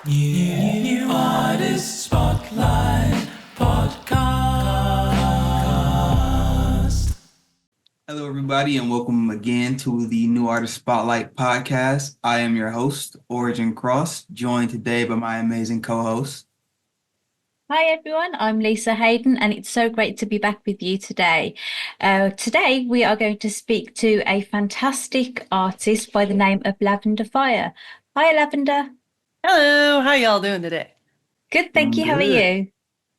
New Artist Spotlight Podcast. Hello, everybody, and welcome again to the New Artist Spotlight Podcast. I am your host, Origin Cross, joined today by my amazing co-host. Hi everyone, I'm Lisa Haden and it's so great to be back with you today. Today we are going to speak to a fantastic artist by the name of Lavender Fire. Hi Lavender. Hello, how y'all doing today? Good, thank you. How are you?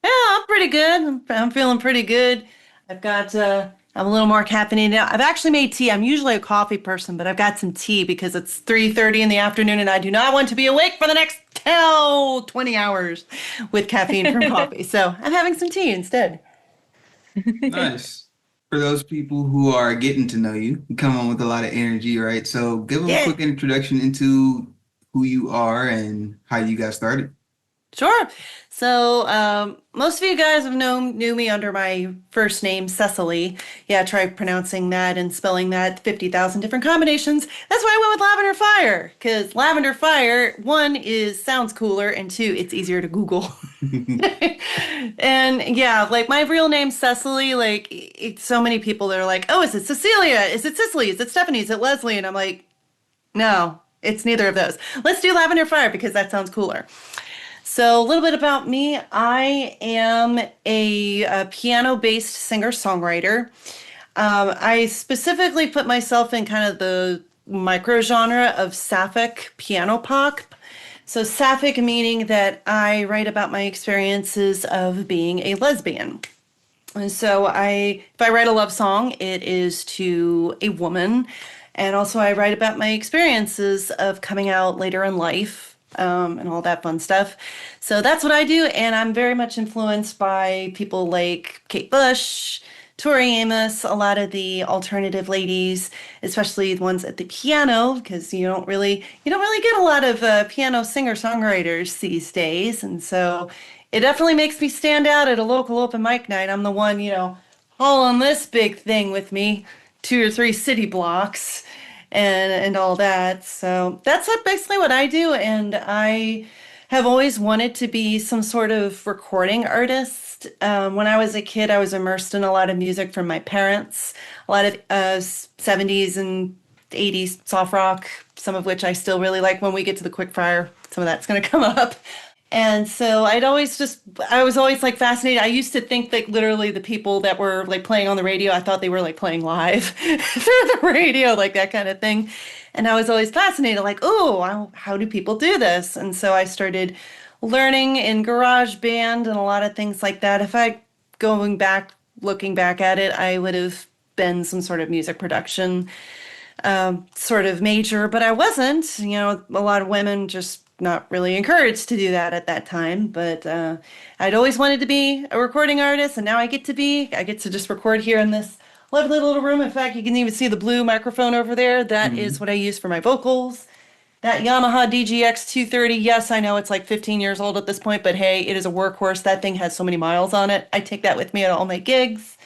Yeah, I'm pretty good. I'm feeling pretty good. I've got I'm a little more caffeinated now. I've actually made tea. I'm usually a coffee person, but I've got some tea because it's 3:30 in the afternoon and I do not want to be awake for the next 20 hours with caffeine from coffee. So I'm having some tea instead. Nice. For those people who are getting to know you, you come on with a lot of energy, right? So give them a quick introduction into who you are and how you got started. Sure. So most of you guys knew me under my first name, Cecilee. Yeah, try pronouncing that and spelling that 50,000 different combinations. That's why I went with Lavender Fire, because Lavender Fire, one, sounds cooler, and two, it's easier to Google. And yeah, like my real name, Cecilee, so many people that are like, oh, is it Cecilia? Is it Cicely? Is it Stephanie? Is it Leslie? And I'm like, no, it's neither of those. Let's do Lavender Fire because that sounds cooler. So a little bit about me. I am a piano-based singer-songwriter. I specifically put myself in kind of the micro-genre of sapphic piano pop. So sapphic meaning that I write about my experiences of being a lesbian. And so if I write a love song, it is to a woman. And also I write about my experiences of coming out later in life. And all that fun stuff. So that's what I do, and I'm very much influenced by people like Kate Bush, Tori Amos, a lot of the alternative ladies, especially the ones at the piano, because you don't really get a lot of piano singer-songwriters these days, and so it definitely makes me stand out at a local open mic night. I'm the one, hauling this big thing with me, 2 or 3 city blocks. And all that. So that's basically what I do. And I have always wanted to be some sort of recording artist. When I was a kid, I was immersed in a lot of music from my parents, a lot of 70s and 80s soft rock, some of which I still really like. When we get to the QuickFire, some of that's going to come up. And so I was always like fascinated. I used to think that literally the people that were like playing on the radio, I thought they were like playing live through the radio, like that kind of thing. And I was always fascinated, like, oh, how do people do this? And so I started learning in GarageBand and a lot of things like that. If I looking back at it, I would have been some sort of music production sort of major, but I wasn't. A lot of women just not really encouraged to do that at that time, but I'd always wanted to be a recording artist, and now I get to just record here in this lovely little room. In fact, you can even see the blue microphone over there. That is what I use for my vocals. That Yamaha DGX 230, yes, I know it's like 15 years old at this point, but hey, it is a workhorse. That thing has so many miles on it. I take that with me at all my gigs.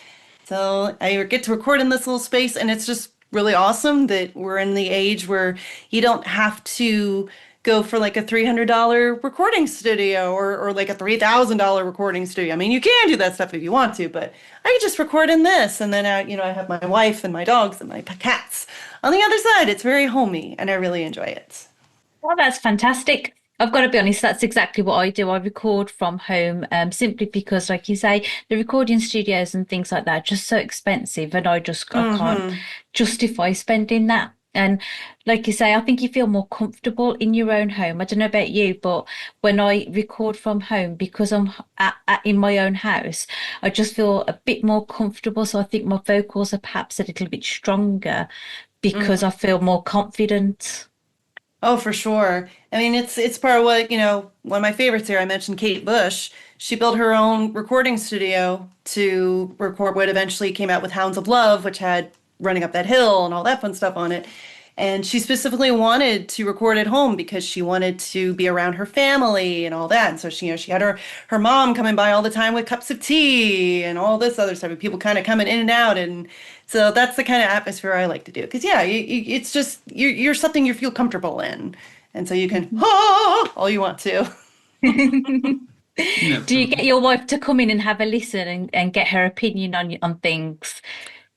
So I get to record in this little space, and it's just really awesome that we're in the age where you don't have to go for like a $300 recording studio or like a $3,000 recording studio. I mean, you can do that stuff if you want to, but I can just record in this. And then, I have my wife and my dogs and my cats on the other side. It's very homey and I really enjoy it. Well, that's fantastic. I've got to be honest, that's exactly what I do. I record from home simply because, like you say, the recording studios and things like that are just so expensive and I can't justify spending that. And like you say, I think you feel more comfortable in your own home. I don't know about you, but when I record from home, because I'm in my own house, I just feel a bit more comfortable. So I think my vocals are perhaps a little bit stronger because I feel more confident. Oh, for sure. I mean, it's part of what, one of my favorites here, I mentioned Kate Bush. She built her own recording studio to record what eventually came out with Hounds of Love, which had Running Up That Hill and all that fun stuff on it. And she specifically wanted to record at home because she wanted to be around her family and all that. And so she had her mom coming by all the time with cups of tea and all this other stuff, and people kind of coming in and out. And so that's the kind of atmosphere I like to do. Because, yeah, it's just, you're something you feel comfortable in. And so you can all you want to. Do you get your wife to come in and have a listen and get her opinion on things?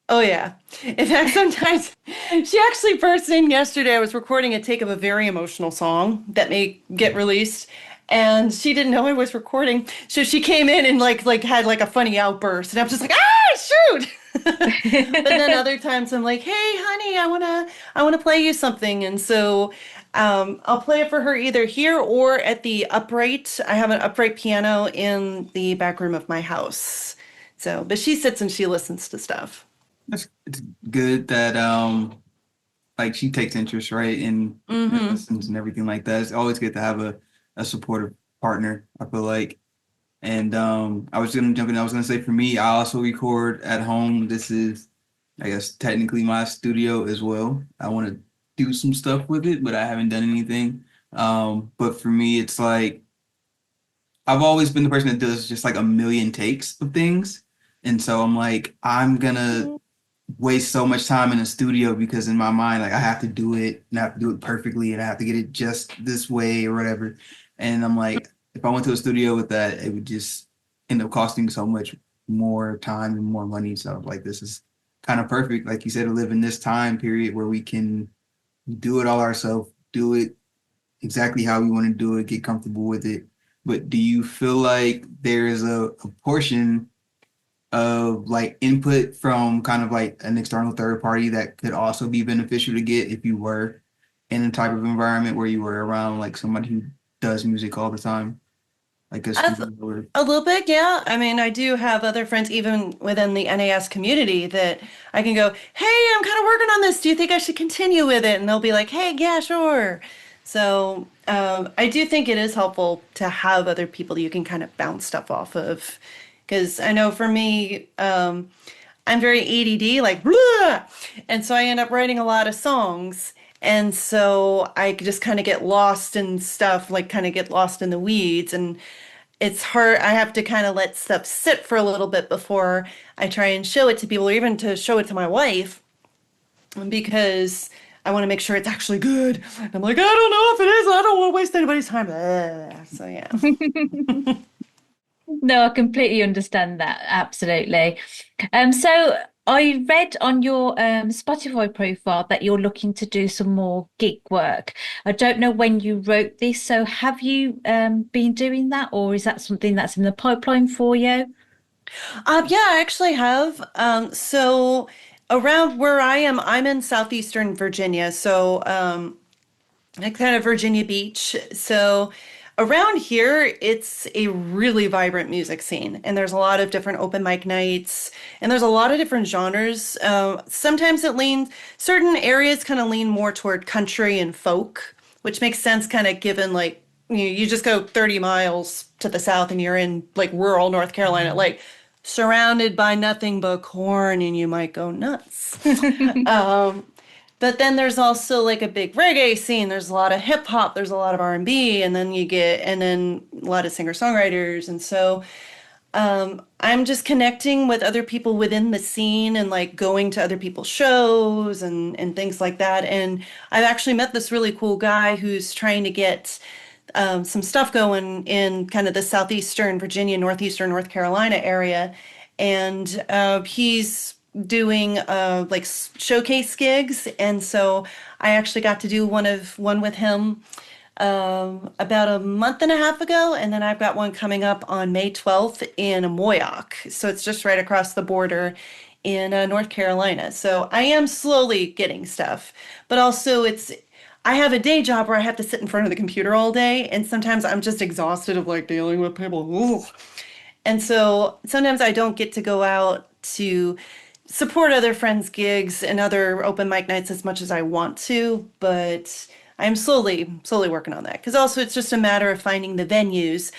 Oh, yeah. In fact, sometimes she actually burst in yesterday. I was recording a take of a very emotional song that may get released, and she didn't know I was recording. So she came in and like had like a funny outburst, and I was just like, shoot. But then other times I'm like, hey, honey, I wanna play you something, and so I'll play it for her either here or at the upright. I have an upright piano in the back room of my house. So, but she sits and she listens to stuff. It's good that like she takes interest, right, in lessons and everything like that. It's always good to have a supportive partner, I feel like. And I was gonna jump in. I was gonna say for me, I also record at home. This is, I guess, technically my studio as well. I want to do some stuff with it, but I haven't done anything. But for me, it's like I've always been the person that does just like a million takes of things. And so I'm like, I'm gonna waste so much time in a studio because in my mind, like I have to do it and I have to do it perfectly and I have to get it just this way or whatever. And I'm like, if I went to a studio with that, it would just end up costing so much more time and more money. So like this is kind of perfect, like you said, to live in this time period where we can do it all ourselves, do it exactly how we want to do it, get comfortable with it. But do you feel like there's a portion of like input from kind of like an external third party that could also be beneficial to get if you were in a type of environment where you were around like somebody who does music all the time? Like a little bit, yeah. I mean, I do have other friends, even within the NAS community, that I can go, hey, I'm kind of working on this. Do you think I should continue with it? And they'll be like, hey, yeah, sure. So I do think it is helpful to have other people you can kind of bounce stuff off of. Because I know for me, I'm very ADD, like, blah! And so I end up writing a lot of songs. And so I just kind of get lost in stuff, like kind of get lost in the weeds. And it's hard. I have to kind of let stuff sit for a little bit before I try and show it to people, or even to show it to my wife, because I want to make sure it's actually good. I'm like, I don't know if it is. I don't want to waste anybody's time. So, yeah. No, I completely understand that. Absolutely. So I read on your Spotify profile that you're looking to do some more gig work. I don't know when you wrote this, so have you been doing that, or is that something that's in the pipeline for you? Yeah, I actually have. So around where I am, I'm in southeastern Virginia. So like kind of Virginia Beach. So around here, it's a really vibrant music scene, and there's a lot of different open mic nights, and there's a lot of different genres. Sometimes certain areas kind of lean more toward country and folk, which makes sense kind of given like you just go 30 miles to the south and you're in like rural North Carolina, like surrounded by nothing but corn, and you might go nuts. But then there's also like a big reggae scene. There's a lot of hip hop. There's a lot of R&B, and then a lot of singer-songwriters. And so I'm just connecting with other people within the scene and like going to other people's shows and things like that. And I've actually met this really cool guy who's trying to get some stuff going in kind of the southeastern Virginia, northeastern North Carolina area. And he's doing like showcase gigs, and so I actually got to do one with him about a month and a half ago, and then I've got one coming up on May 12th in Moyock, so it's just right across the border in North Carolina. So I am slowly getting stuff, but also I have a day job where I have to sit in front of the computer all day, and sometimes I'm just exhausted of like dealing with people. Ugh. And so sometimes I don't get to go out to support other friends' gigs and other open mic nights as much as I want to, but I'm slowly working on that. Because also it's just a matter of finding the venues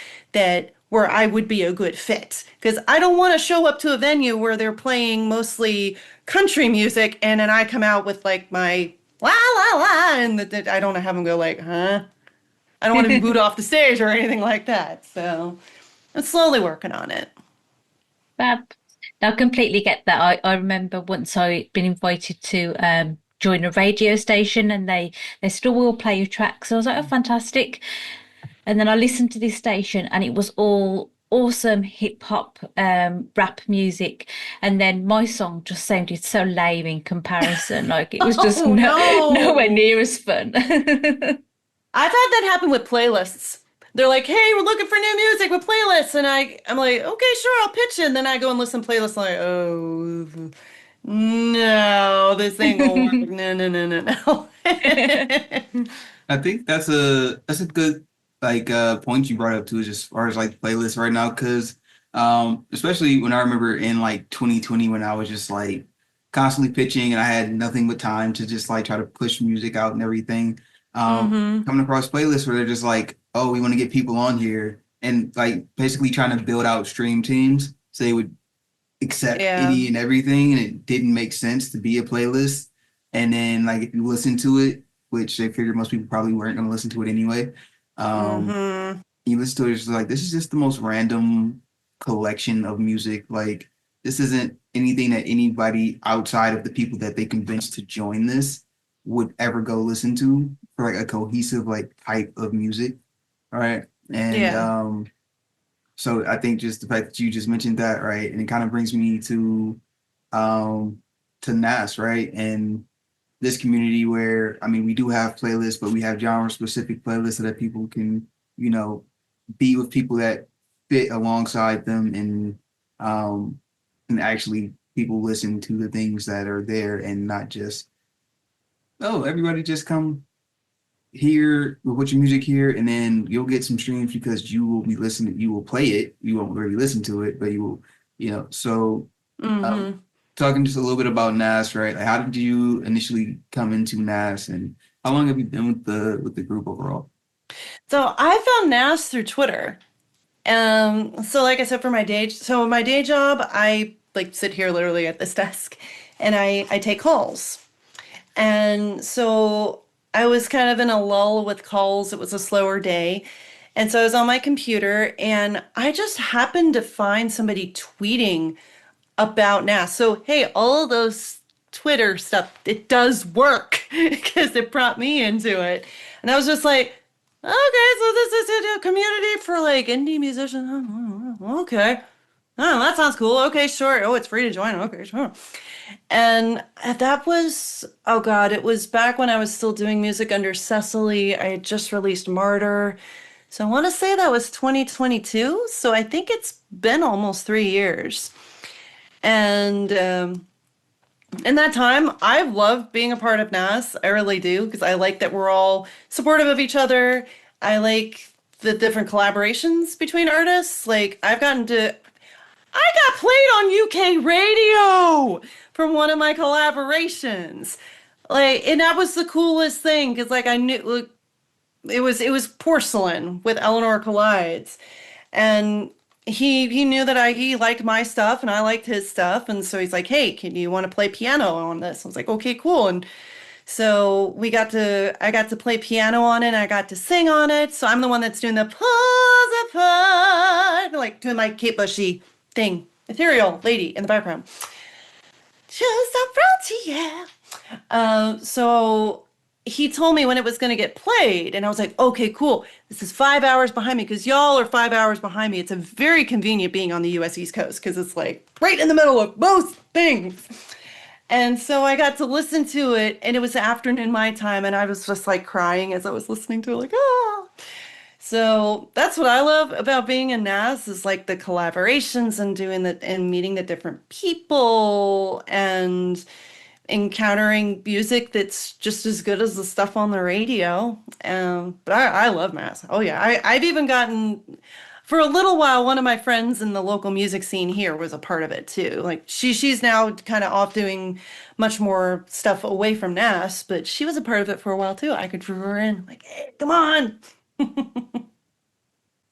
where I would be a good fit. Because I don't want to show up to a venue where they're playing mostly country music and then I come out with like my la la la, and I don't have them go like, huh? I don't want to be booed off the stage or anything like that. So I'm slowly working on it. Fab. I completely get that. I remember once I'd been invited to join a radio station, and they still will play your tracks. So I was like, oh, fantastic. And then I listened to this station, and it was all awesome hip hop, rap music. And then my song just sounded so lame in comparison. Like it was just Oh no. nowhere near as fun. I've had that happen with playlists. They're like, hey, we're looking for new music with playlists. And I'm like, okay, sure, I'll pitch it. And then I go and listen to playlists like, oh, no, this ain't gonna work. No. I think that's a good like point you brought up too, just as far as like playlists right now, because especially when I remember in like 2020 when I was just like constantly pitching and I had nothing but time to just like try to push music out and everything. Coming across playlists where they're just like, oh, we want to get people on here, and like basically trying to build out stream teams so they would accept any and everything, and it didn't make sense to be a playlist. And then like if you listen to it, which they figured most people probably weren't going to listen to it anyway, you listen to it, it's just like, this is just the most random collection of music. Like this isn't anything that anybody outside of the people that they convinced to join this would ever go listen to for like a cohesive like type of music. All right. And so I think just the fact that you just mentioned that, right, and it kind of brings me to NAS, right, and this community where, I mean, we do have playlists, but we have genre specific playlists so that people can, you know, be with people that fit alongside them, and actually people listen to the things that are there and not just, oh, everybody just come here, we'll put your music here, and then you'll get some streams because you will be listening, you will play it, you won't really listen to it, but you will, you know. So talking just a little bit about NAS, right? Like, how did you initially come into NAS, and how long have you been with the group overall? So I found NAS through Twitter. So like I said, my day job, I like sit here literally at this desk and I take calls. And so I was kind of in a lull with calls. It was a slower day. And so I was on my computer and I just happened to find somebody tweeting about NAS. So, hey, all of those Twitter stuff, it does work because it brought me into it. And I was just like, okay, so this is a community for like indie musicians. Okay. Oh, that sounds cool. Okay, sure. Oh, it's free to join. Okay, sure. And that was, oh God, it was back when I was still doing music under Cecilee. I had just released Martyr. So I want to say that was 2022. So I think it's been almost 3 years. And in that time, I've loved being a part of NAS. I really do, because I like that we're all supportive of each other. I like the different collaborations between artists. Like I got played on UK radio from one of my collaborations. Like, and that was the coolest thing, because like I knew, like, it was Porcelain with Eleanor Collides, and he knew that he liked my stuff and I liked his stuff, and so he's like, hey, can you want to play piano on this? I was like, okay, cool. And so I got to play piano on it, and I got to sing on it. So I'm the one that's doing the pause apart, like doing my Kate Bushy thing, ethereal lady in the background. Just a frontier. So he told me when it was going to get played, and I was like, okay, cool. This is 5 hours behind me, because y'all are 5 hours behind me. It's a very convenient being on the U.S. East Coast, because it's like right in the middle of most things. And so I got to listen to it, and it was afternoon my time, and I was just like crying as I was listening to it, like, ah. So that's what I love about being in NAS, is like the collaborations and and meeting the different people and encountering music that's just as good as the stuff on the radio. But I love NAS. Oh yeah, I've even gotten, for a little while, one of my friends in the local music scene here was a part of it too. Like she's now kind of off doing much more stuff away from NAS, but she was a part of it for a while too. I could draw her in, like, hey, come on.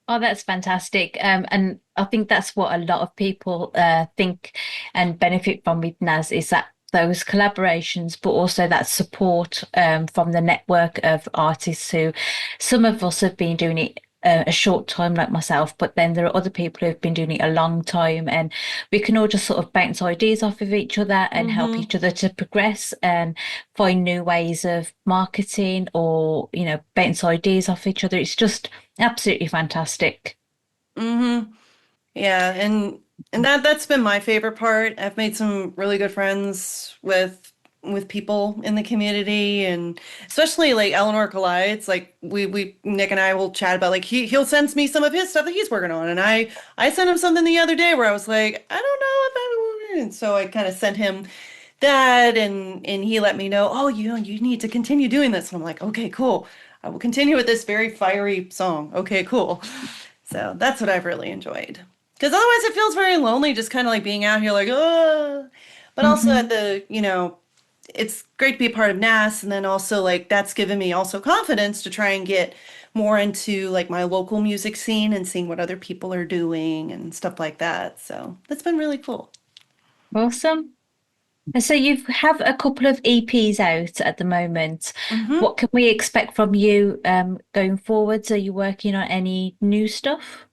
Oh, that's fantastic. And I think that's what a lot of people think and benefit from with NAS, is that those collaborations, but also that support from the network of artists who, some of us have been doing it a short time like myself, but then there are other people who have been doing it a long time, and we can all just sort of bounce ideas off of each other and help each other to progress and find new ways of marketing, or, bounce ideas off each other. It's just absolutely fantastic. Mm-hmm. Yeah, and that's been my favorite part. I've made some really good friends with people in the community, and especially like Eleanor Collides. Like we Nick and I will chat about, like, he'll send me some of his stuff that he's working on, and I sent him something the other day where I was like, I don't know if I'm, and so I kind of sent him that, and he let me know, oh, you need to continue doing this. And I'm like, okay, cool. I will continue with this very fiery song. Okay, cool. So that's what I've really enjoyed. Because otherwise it feels very lonely, just kind of like being out here like, oh. But also Hmm. at it's great to be a part of NAS. And then also like that's given me also confidence to try and get more into like my local music scene and seeing what other people are doing and stuff like that. So that's been really cool. Awesome. And so you have a couple of EPs out at the moment. Hmm. What can we expect from you going forwards? Are you working on any new stuff?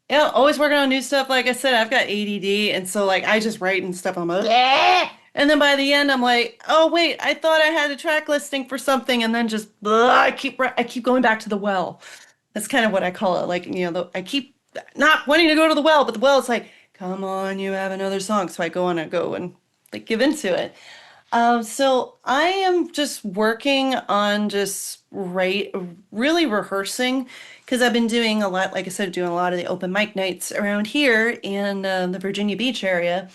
Yeah, always working on new stuff. Like I said, I've got ADD, and so like I just write and stuff. I'm like, "Bleh." And then by the end, I'm like, oh wait, I thought I had a track listing for something, and then just I keep going back to the well. That's kind of what I call it. Like, I keep not wanting to go to the well, but the well is like, come on, you have another song. So I go and like give into it. So I am just working on just really rehearsing, because I've been doing a lot, like I said, doing a lot of the open mic nights around here in the Virginia Beach area.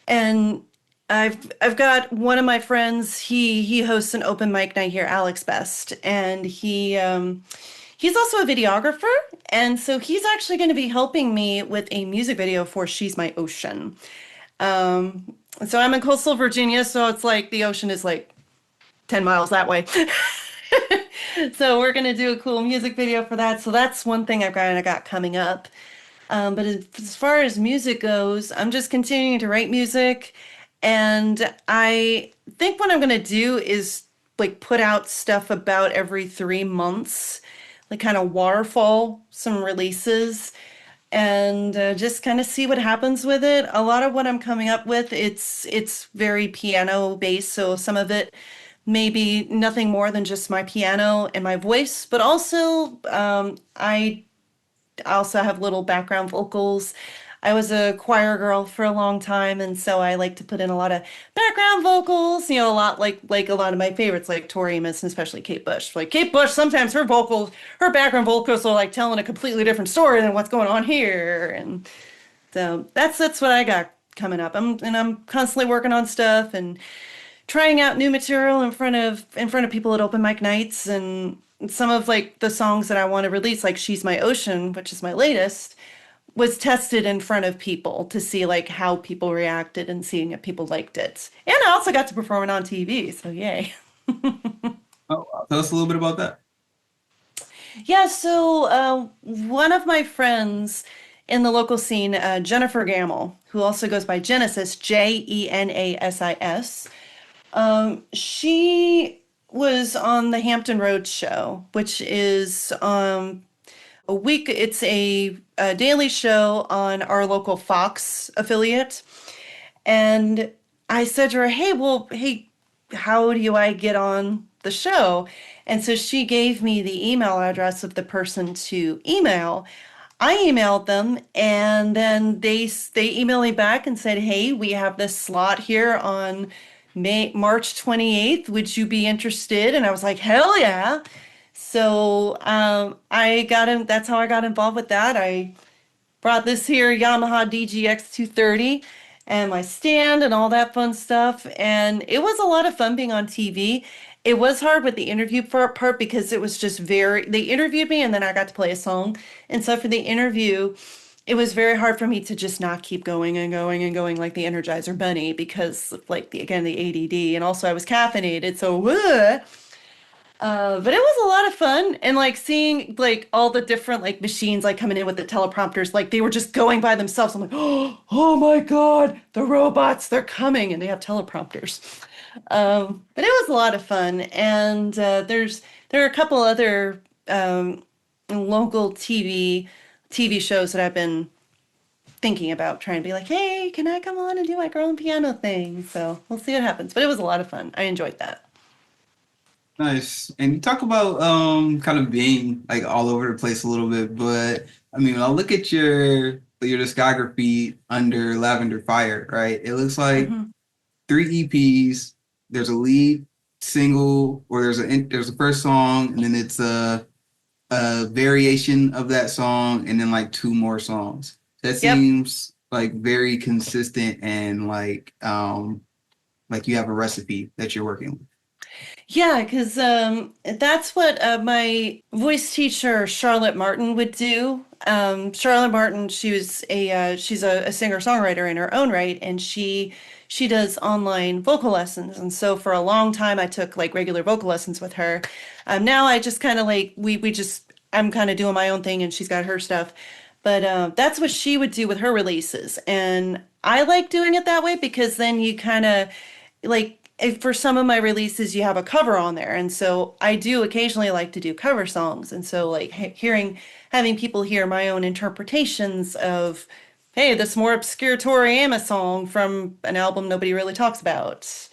And I've got one of my friends, he hosts an open mic night here, Alex Best, and he's also a videographer, and so he's actually going to be helping me with a music video for She's My Ocean. So I'm in coastal Virginia, so it's like the ocean is like 10 miles that way. So we're gonna do a cool music video for that. So that's one thing I got coming up. But as far as music goes, I'm just continuing to write music, and I think what I'm gonna do is like put out stuff about every 3 months, like kind of waterfall some releases, and just kind of see what happens with it. A lot of what I'm coming up with, it's very piano based, so some of it may be nothing more than just my piano and my voice, but also I also have little background vocals. I was a choir girl for a long time, and so I like to put in a lot of background vocals, a lot like a lot of my favorites, like Tori Amos and especially Kate Bush. Like Kate Bush, sometimes her background vocals are like telling a completely different story than what's going on here. And so that's what I got coming up. I'm constantly working on stuff and trying out new material in front of people at open mic nights, and some of like the songs that I want to release, like She's My Ocean, which is my latest, was tested in front of people to see like how people reacted and seeing if people liked it. And I also got to perform it on TV, so yay. Oh, tell us a little bit about that. Yeah, so one of my friends in the local scene, Jennifer Gamble, who also goes by Genesis, Jenasis, she was on the Hampton Roads show, which is it's a daily show on our local Fox affiliate. And I said to her, hey, how do I get on the show? And so she gave me the email address of the person to email. I emailed them, and then they emailed me back and said, "Hey, we have this slot here on March 28th. Would you be interested?" And I was like, "Hell yeah!" So I got in. That's how I got involved with that. I brought this here Yamaha DGX 230 and my stand and all that fun stuff. And it was a lot of fun being on TV. It was hard with the interview part because it was just they interviewed me and then I got to play a song. And so for the interview, it was very hard for me to just not keep going and going and going like the Energizer Bunny, because like the ADD, and also I was caffeinated. So, but it was a lot of fun, and like seeing like all the different like machines like coming in with the teleprompters, like they were just going by themselves. I'm like, oh my God, the robots, they're coming, and they have teleprompters. But it was a lot of fun, and there are a couple other local TV shows that I've been thinking about trying to be like, hey, can I come on and do my girl and piano thing? So we'll see what happens. But it was a lot of fun. I enjoyed that. Nice. And you talk about kind of being like all over the place a little bit, but I mean, when I look at your discography under Lavender Fire, right? It looks like Mhm. 3 EPs. There's a lead single, or there's a first song, and then it's a variation of that song, and then like 2 more songs. That Yep. seems like very consistent, and like you have a recipe that you're working with. Yeah, because that's what my voice teacher Charlotte Martin would do. Charlotte Martin, she's a singer-songwriter in her own right, and she does online vocal lessons. And so for a long time, I took like regular vocal lessons with her. Now I just kind of like we just I'm kind of doing my own thing, and she's got her stuff. But that's what she would do with her releases, and I like doing it that way because then you kind of like for some of my releases you have a cover on there, and so I do occasionally like to do cover songs, and so like having people hear my own interpretations of, hey, this more obscure Tori Amos song from an album nobody really talks about.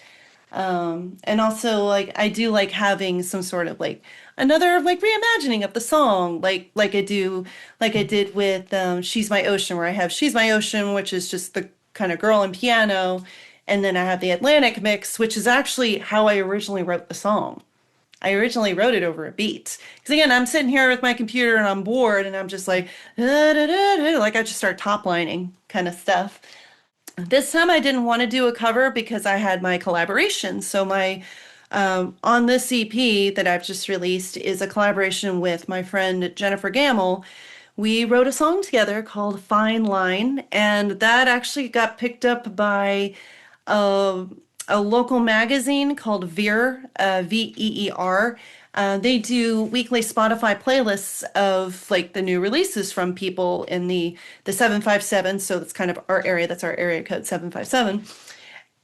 And also like I do like having some sort of like another like reimagining of the song, like I did with She's My Ocean, where I have She's My Ocean, which is just the kind of girl and piano, and then I have the Atlantic mix, which is actually how I originally wrote the song. I originally wrote it over a beat. Because again, I'm sitting here with my computer and I'm bored and I'm just like, da, da, da, da, like I just start top lining kind of stuff. This time I didn't want to do a cover because I had my collaboration. So my on this EP that I've just released is a collaboration with my friend Jennifer Gamble. We wrote a song together called Fine Line, and that actually got picked up by a, a local magazine called Veer, Veer. They do weekly Spotify playlists of like the new releases from people in the 757. So that's kind of our area. That's our area code 757.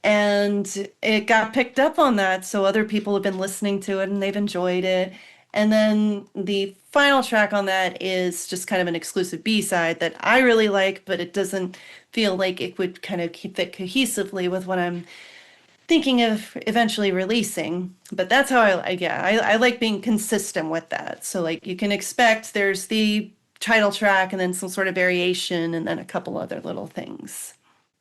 And it got picked up on that. So other people have been listening to it and they've enjoyed it. And then the final track on that is just kind of an exclusive B-side that I really like, but it doesn't feel like it would kind of keep it cohesively with what I'm thinking of eventually releasing. But that's how I like being consistent with that. So like you can expect there's the title track and then some sort of variation and then a couple other little things.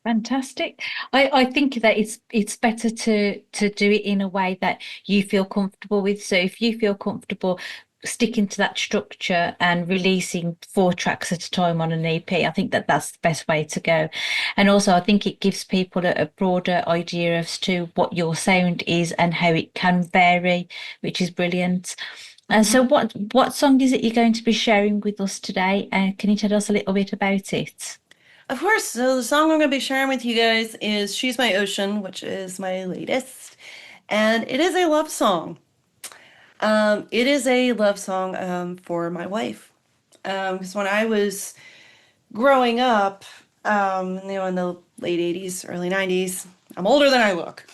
Fantastic. I think that it's better to do it in a way that you feel comfortable with. So if you feel comfortable sticking to that structure and releasing 4 tracks at a time on an EP, I think that that's the best way to go. And also, I think it gives people a broader idea as to what your sound is and how it can vary, which is brilliant. And so what song is it you're going to be sharing with us today? Can you tell us a little bit about it? Of course, so the song I'm going to be sharing with you guys is She's My Ocean, which is my latest. And it is a love song. It is a love song for my wife. Because when I was growing up, in the late 80s, early 90s, I'm older than I look.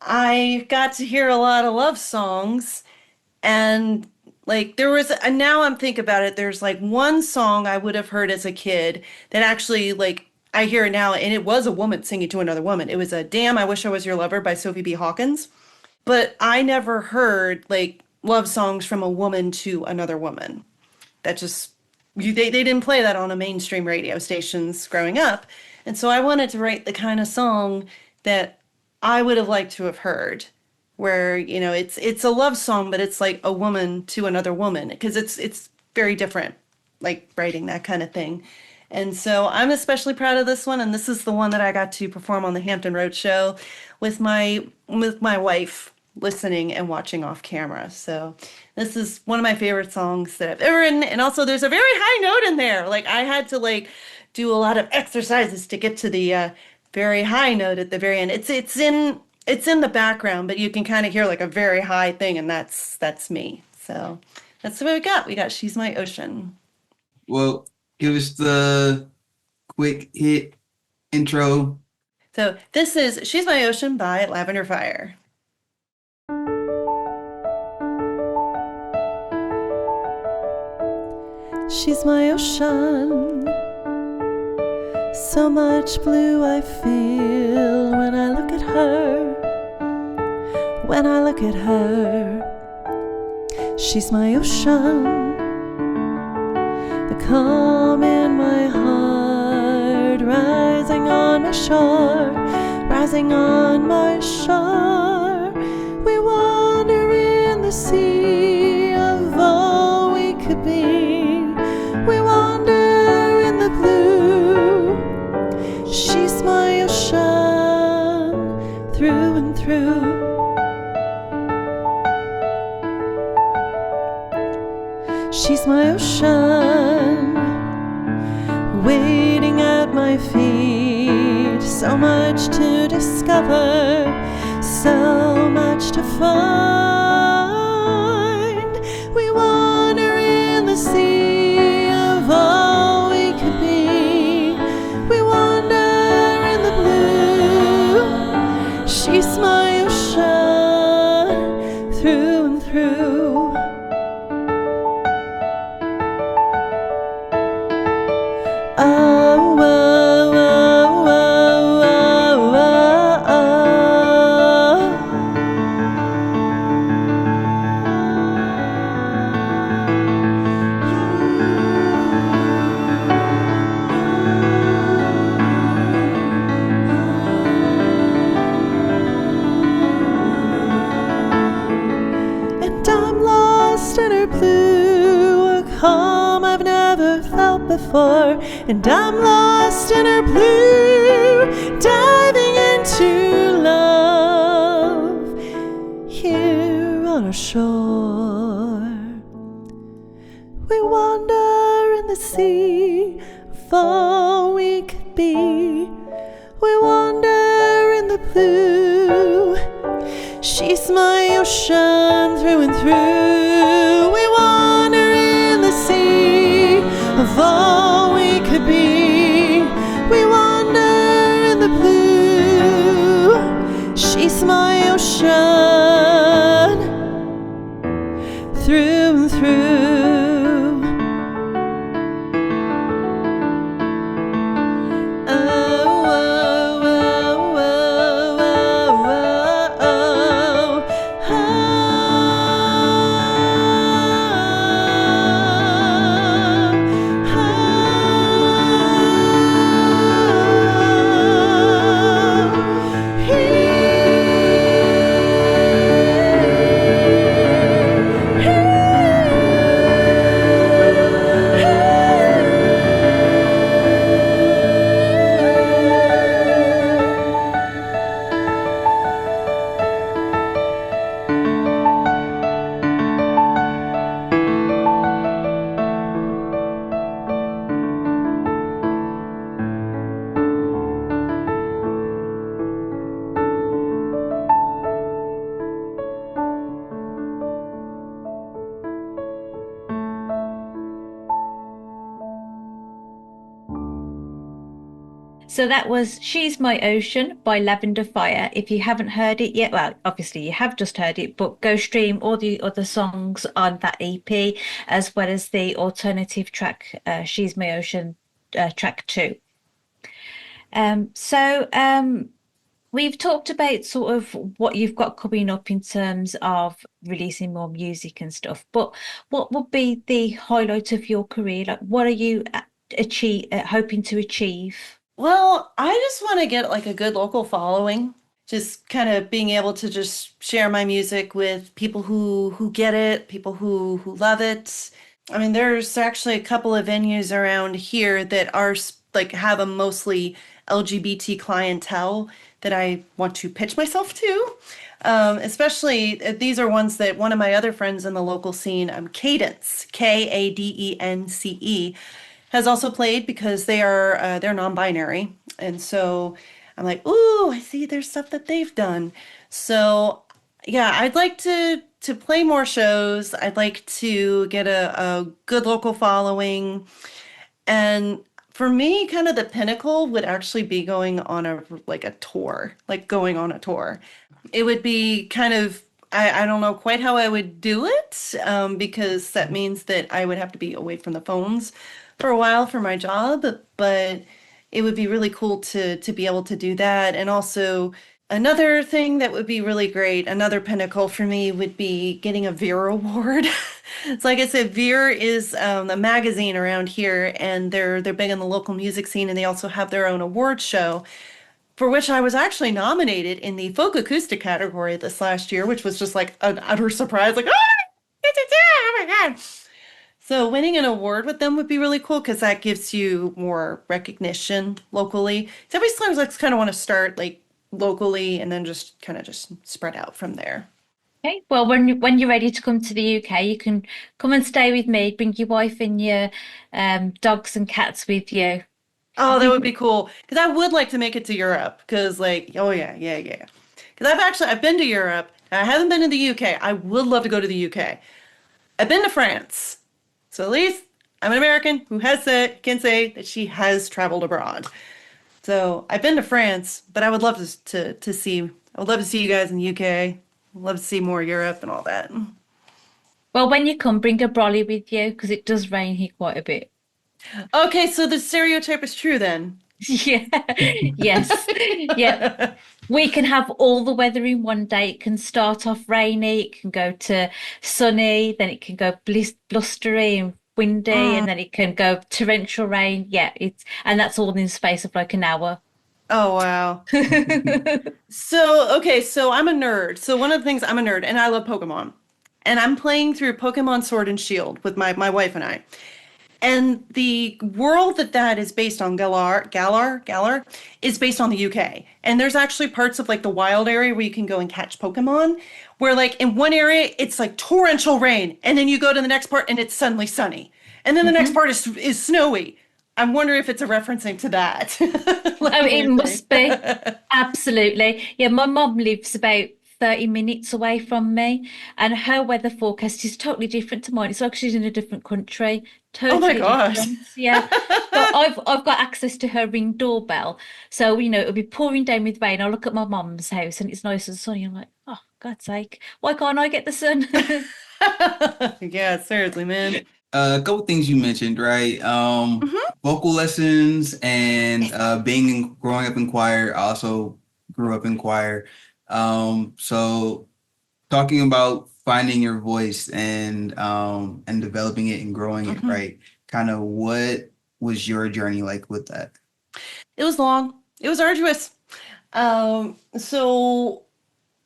I got to hear a lot of love songs, and like and now I'm thinking about it, there's like one song I would have heard as a kid that actually like I hear it now, and it was a woman singing to another woman. It was a Damn, I Wish I Was Your Lover by Sophie B. Hawkins. But I never heard like love songs from a woman to another woman. That just they didn't play that on a mainstream radio stations growing up. And so I wanted to write the kind of song that I would have liked to have heard, where, it's a love song, but it's like a woman to another woman, because it's very different, like writing that kind of thing. And so I'm especially proud of this one, and this is the one that I got to perform on the Hampton Road show with my wife listening and watching off camera. So this is one of my favorite songs that I've ever written. And also there's a very high note in there. Like I had to like do a lot of exercises to get to the very high note at the very end. It's in the background, but you can kind of hear like a very high thing, and that's me. So that's what we got. We got She's My Ocean. Well, give us the quick hit intro. So this is She's My Ocean by Lavender Fire. She's my ocean. So much blue I feel when I look at her. When I look at her, she's my ocean. The calm in my heart, rising on my shore, rising on my shore. We wander in the sea of all we could be. We wander in the blue. She's my ocean, through and through. She's my ocean, waiting at my feet. So much to discover, so much to find. We wander in the sea of all we could be. We wander in the blue. She's my ocean, through and through. Before, and I'm lost in her blue, diving into love here on our shore. We wander in the sea of all we could be. We wander in the blue. She's my ocean, through and through. We wander in the sea of all we could be. We wander in the blue. She's my ocean, through and through. So that was She's My Ocean by Lavender Fire. If you haven't heard it yet, well, obviously you have just heard it, but go stream all the other songs on that EP, as well as the alternative track, She's My Ocean, track 2. We've talked about sort of what you've got coming up in terms of releasing more music and stuff, but what would be the highlight of your career? Like, what are you hoping to achieve? Well, I just want to get like a good local following. Just kind of being able to just share my music with people who get it, people who love it. I mean, there's actually a couple of venues around here that are like have a mostly LGBT clientele that I want to pitch myself to. Especially these are ones that one of my other friends in the local scene, Cadence, Kadence, has also played, because they're non-binary, and so I'm like, ooh, I see there's stuff that they've done. So yeah, I'd like to play more shows. I'd like to get a good local following, and for me, kind of the pinnacle would actually be going on a tour. It would be kind of I don't know quite how I would do it, because that means that I would have to be away from the phones for a while for my job, but it would be really cool to be able to do that. And also another thing that would be really great, another pinnacle for me would be getting a Veer award. So like I said, Veer is a magazine around here, and they're big in the local music scene, and they also have their own award show, for which I was actually nominated in the folk acoustic category this last year, which was just like an utter surprise, like, oh my God. So winning an award with them would be really cool because that gives you more recognition locally. So every sometimes I kind of want to start like locally and then just kind of just spread out from there. Okay. Well, when you're ready to come to the UK, you can come and stay with me. Bring your wife and your dogs and cats with you. Oh, that would be cool. Because I would like to make it to Europe. Because like, oh yeah. Because I've been to Europe. I haven't been to the UK. I would love to go to the UK. I've been to France. So at least I'm an American who can say that she has traveled abroad. So I've been to France, but I would love to see. I would love to see you guys in the UK. I'd love to see more Europe and all that. Well, when you come, bring a brolly with you because it does rain here quite a bit. Okay, so the stereotype is true then. Yeah. Yes. Yeah. We can have all the weather in one day. It can start off rainy, it can go to sunny, then it can go blustery and windy, and then it can go torrential rain. Yeah, and that's all in the space of like an hour. Oh, wow. So I'm a nerd. So one of the things, I'm a nerd and I love Pokemon. And I'm playing through Pokemon Sword and Shield with my wife and I. And the world that is based on, Galar, is based on the UK. And there's actually parts of like the wild area where you can go and catch Pokemon, where like in one area it's like torrential rain, and then you go to the next part and it's suddenly sunny. And then the next part is snowy. I'm wondering if it's a referencing to that. Oh, it must be. Absolutely. Yeah, my mum lives about 30 minutes away from me, and her weather forecast is totally different to mine. It's like she's in a different country. Oh my Totally gosh. different. Yeah. But I've got access to her Ring doorbell. So, it'll be pouring down with rain. I look at my mum's house and it's nice and sunny. I'm like, oh, God's sake, why can't I get the sun? Yeah, seriously, man. A couple things you mentioned, right? Vocal lessons and growing up in choir. I also grew up in choir. So talking about finding your voice and developing it and growing it, right? Kind of what was your journey like with that? It was long. It was arduous. So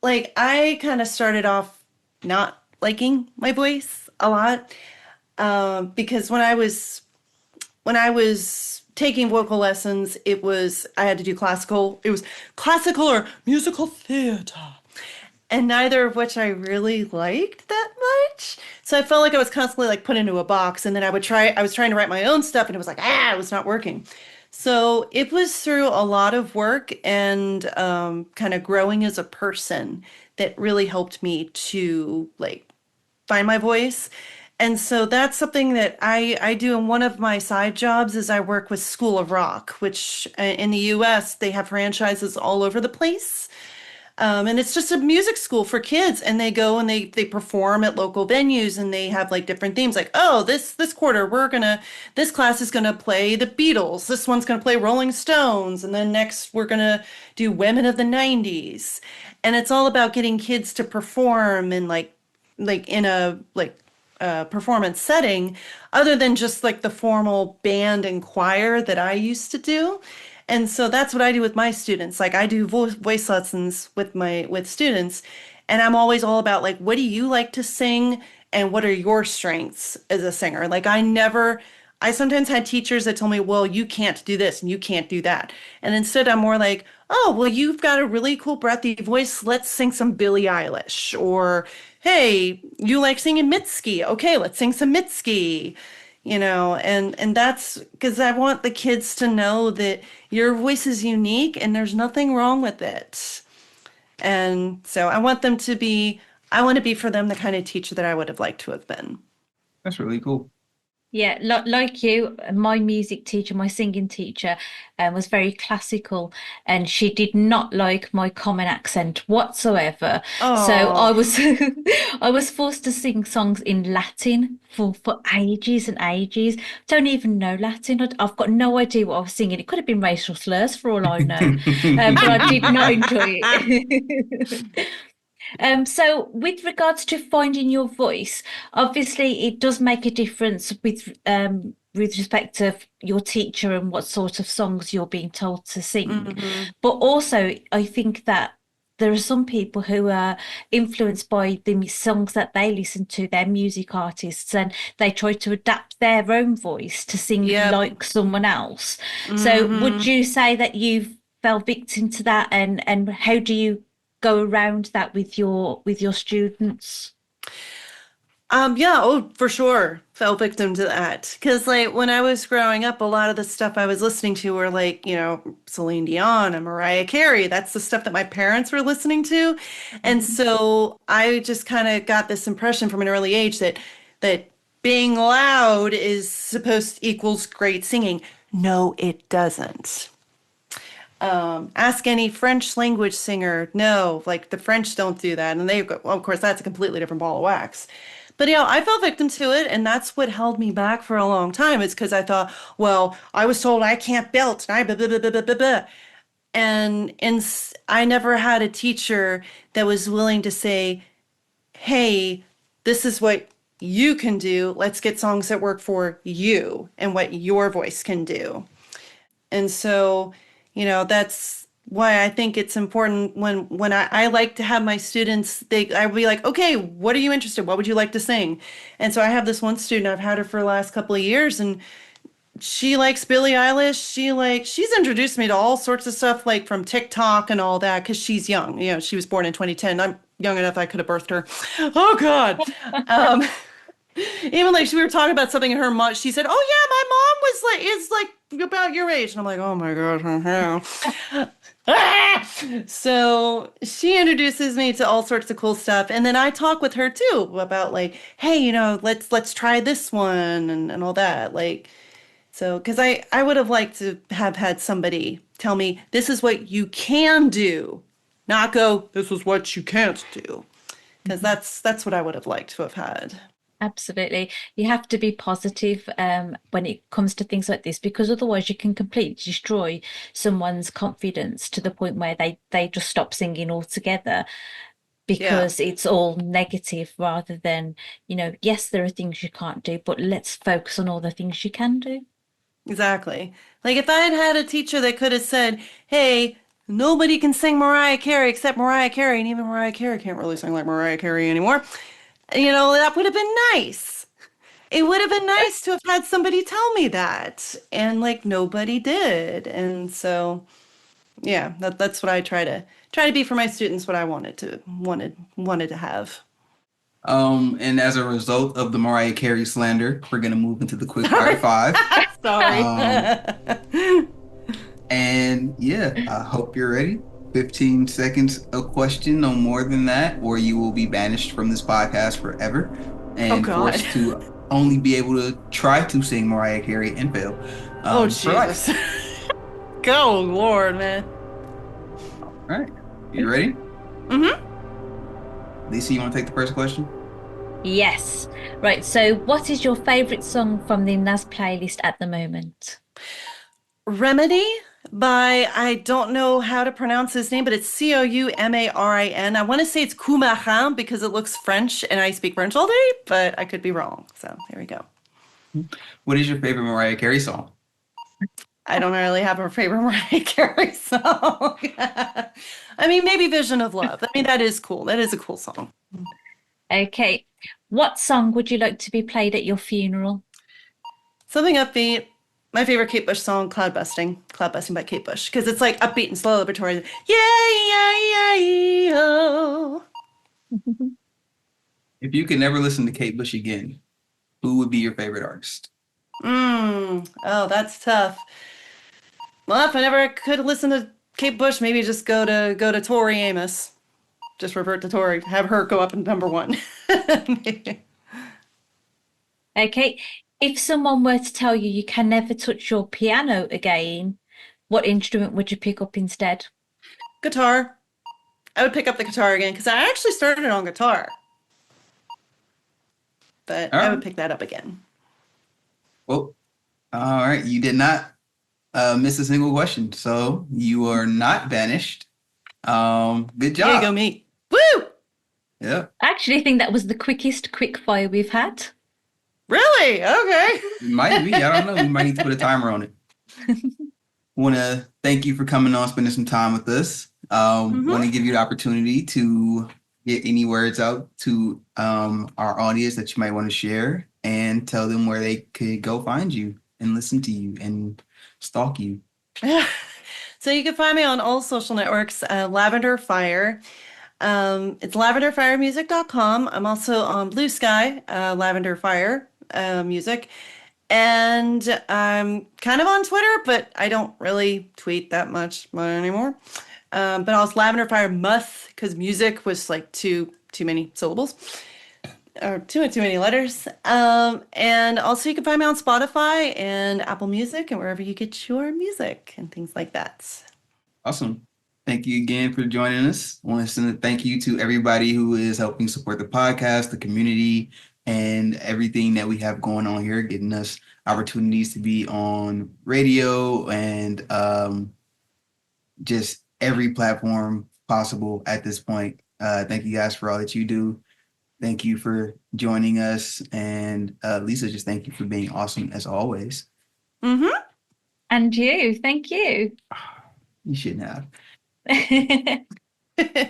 like I kind of started off not liking my voice a lot, because when I was taking vocal lessons, I had to do classical. It was classical or musical theater, and neither of which I really liked that much. So I felt like I was constantly like put into a box, and then I was trying to write my own stuff, and it was like, it was not working. So it was through a lot of work and kind of growing as a person that really helped me to like find my voice. And so that's something that I do in one of my side jobs is I work with School of Rock, which in the US, they have franchises all over the place. And it's just a music school for kids, and they go and they perform at local venues, and they have like different themes, like, oh, this quarter this class is gonna play the Beatles, this one's gonna play Rolling Stones, and then next we're gonna do women of the 90s. And it's all about getting kids to perform in like in a performance setting other than just like the formal band and choir that I used to do. And so that's what I do with my students. Like I do voice lessons with students, and I'm always all about like, what do you like to sing and what are your strengths as a singer? Like I sometimes had teachers that told me, well, you can't do this and you can't do that. And instead I'm more like, oh, well, you've got a really cool breathy voice. Let's sing some Billie Eilish. Or, hey, you like singing Mitski. Okay, let's sing some Mitski. And that's because I want the kids to know that your voice is unique and there's nothing wrong with it. And so I want to be for them the kind of teacher that I would have liked to have been. That's really cool. Yeah, like you, my music teacher, my singing teacher, was very classical, and she did not like my common accent whatsoever. So I Oh, was, I was forced to sing songs in Latin for ages and ages. Don't even know Latin. I've got no idea what I was singing. It could have been racial slurs for all I know, but I did not enjoy it. So with regards to finding your voice, obviously it does make a difference with respect to your teacher and what sort of songs you're being told to sing. hmm But also, I think that there are some people who are influenced by the songs that they listen to, their music artists, and they try to adapt their own voice to sing Yep. like someone else. So would hmm you say that you've fell victim to that, and how do you go around that with your students? Yeah, oh, for sure. Fell victim to that. Because, like, when I was growing up, a lot of the stuff I was listening to were like, Celine Dion and Mariah Carey. That's the stuff that my parents were listening to. And so I just kind of got this impression from an early age that being loud is supposed to equals great singing. No, it doesn't. Ask any French language singer. No, like the French don't do that. And well, of course, that's a completely different ball of wax. But I fell victim to it, and that's what held me back for a long time. It's because I thought, well, I was told I can't belt, and I blah, blah, blah, blah, blah, blah. I never had a teacher that was willing to say, hey, this is what you can do. Let's get songs that work for you and what your voice can do. And so, that's why I think it's important when I like to have my students, I would be like, okay, what are you interested? What would you like to sing? And so I have this one student, I've had her for the last couple of years, and she likes Billie Eilish. She's introduced me to all sorts of stuff, like from TikTok and all that, because she's young. She was born in 2010. I'm young enough I could have birthed her. Oh God. Um, Even like we were talking about something in her mom, she said, "Oh yeah, my mom is like about your age," and I'm like, "Oh my God." So she introduces me to all sorts of cool stuff, and then I talk with her too about like, hey, let's try this one and all that. Like, so because I would have liked to have had somebody tell me this is what you can do, not go this is what you can't do, because that's what I would have liked to have had. Absolutely. You have to be positive when it comes to things like this, because otherwise you can completely destroy someone's confidence to the point where they just stop singing altogether, Yeah. because it's all negative rather than, yes, there are things you can't do, but let's focus on all the things you can do. Exactly. Like if I had had a teacher that could have said, "Hey, nobody can sing Mariah Carey except Mariah Carey, and even Mariah Carey can't really sing like Mariah Carey anymore." That would have been nice. It would have been nice to have had somebody tell me that, and like nobody did. And so, yeah, that's what I try to be for my students. What I wanted to have. And as a result of the Mariah Carey slander, we're gonna move into the QuickFire Five. Sorry. And yeah, I hope you're ready. 15 seconds a question, no more than that, or you will be banished from this podcast forever and God. forced to only be able to try to sing Mariah Carey and fail. Oh for life. Jesus. Go, Lord, man. All right, you ready? Lisa, you want to take the first question? Yes. Right. So what is your favorite song from the NAS playlist at the moment? Remedy by, I don't know how to pronounce his name, but it's Coumarin. I want to say it's Coumarin because it looks French and I speak French all day, but I could be wrong. So there we go. What is your favorite Mariah Carey song? I don't really have a favorite Mariah Carey song. I mean, maybe Vision of Love. I mean, that is cool. That is a cool song. Okay. What song would you like to be played at your funeral? Something upbeat. My favorite Kate Bush song, Cloud Busting. Cloud Busting by Kate Bush. Because it's like upbeat and slow celebratory. Yeah, oh. If you could never listen to Kate Bush again, who would be your favorite artist? Oh, that's tough. Well, if I never could listen to Kate Bush, maybe just go to Tori Amos. Just revert to Tori. Have her go up in number one. Okay. If someone were to tell you you can never touch your piano again, what instrument would you pick up instead? Guitar. I would pick up the guitar again because I actually started on guitar. But All I right. would pick that up again. Well, all right. You did not miss a single question, so you are not banished. Good Yeah, job. go me. Woo! Yeah. I actually think that was the quickest quickfire we've had. Really? Okay. It might be. I don't know. We might need to put a timer on it. Want to thank you for coming on, spending some time with us. Want to give you the opportunity to get any words out to our audience that you might want to share, and tell them where they could go find you and listen to you and stalk you. So you can find me on all social networks, Lavender Fire. It's lavenderfiremusic.com. I'm also on Blue Sky, Lavender Fire music. And I'm kind of on Twitter, but I don't really tweet that much anymore. But also Lavender Fire Muth, because music was like too many syllables. Or too many letters. And also you can find me on Spotify and Apple Music and wherever you get your music and things like that. Awesome. Thank you again for joining us. I want to send a thank you to everybody who is helping support the podcast, the community, and everything that we have going on here, getting us opportunities to be on radio and just every platform possible at this point. Thank you guys for all that you do. Thank you for joining us. And Lisa, just thank you for being awesome as always. Mm-hmm. And you, thank you. You shouldn't have.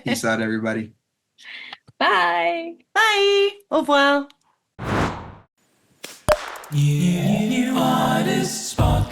Peace out, everybody. Bye. Bye. Au revoir. New artist spot.